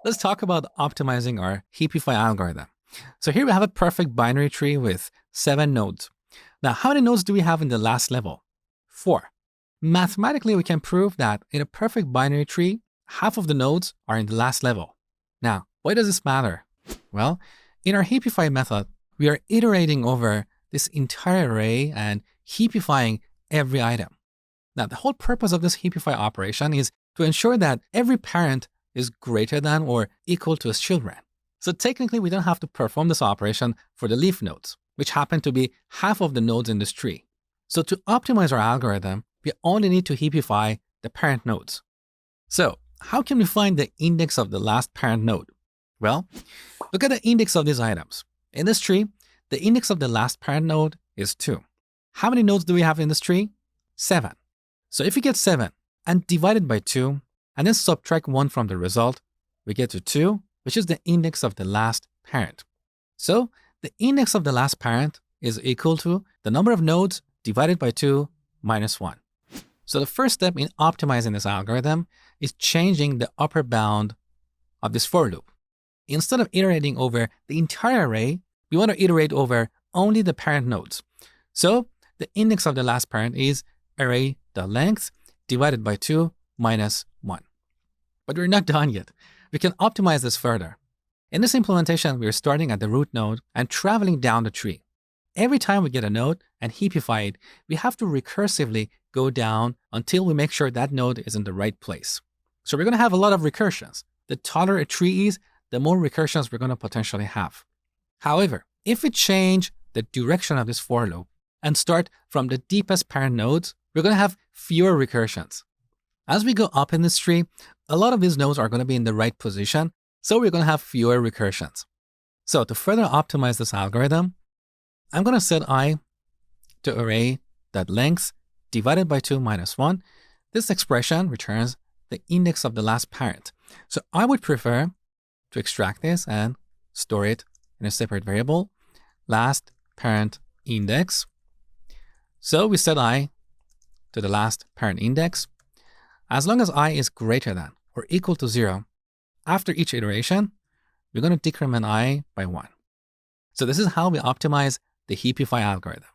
Let's talk about optimizing our Heapify algorithm. So here we have a perfect binary tree with 7 nodes. Now, how many nodes do we have in the last level? 4. Mathematically, we can prove that in a perfect binary tree, half of the nodes are in the last level. Now, why does this matter? Well, in our Heapify method, we are iterating over this entire array and heapifying every item. Now, the whole purpose of this heapify operation is to ensure that every parent is greater than or equal to its children. So technically, we don't have to perform this operation for the leaf nodes, which happen to be half of the nodes in this tree. So to optimize our algorithm, we only need to heapify the parent nodes. So how can we find the index of the last parent node? Well, look at the index of these items. In this tree, the index of the last parent node is 2. How many nodes do we have in this tree? 7. So if we get 7 and divide it by 2, and then subtract 1 from the result, we get to 2, which is the index of the last parent. So the index of the last parent is equal to the number of nodes divided by 2 minus 1. So the first step in optimizing this algorithm is changing the upper bound of this for loop. Instead of iterating over the entire array, we want to iterate over only the parent nodes. So the index of the last parent is array.length divided by 2 minus 1. But we're not done yet. We can optimize this further. In this implementation, we're starting at the root node and traveling down the tree. Every time we get a node and heapify it, we have to recursively go down until we make sure that node is in the right place. So we're going to have a lot of recursions. The taller a tree is, the more recursions we're going to potentially have. However, if we change the direction of this for loop and start from the deepest parent nodes, we're going to have fewer recursions. As we go up in this tree, a lot of these nodes are going to be in the right position, so we're going to have fewer recursions. So to further optimize this algorithm, I'm going to set I to array.length divided by 2 minus 1. This expression returns the index of the last parent. So I would prefer to extract this and store it in a separate variable, last parent index. So we set I to the last parent index. As long as I is greater than or equal to 0, after each iteration, we're going to decrement I by 1. So this is how we optimize the Heapify algorithm.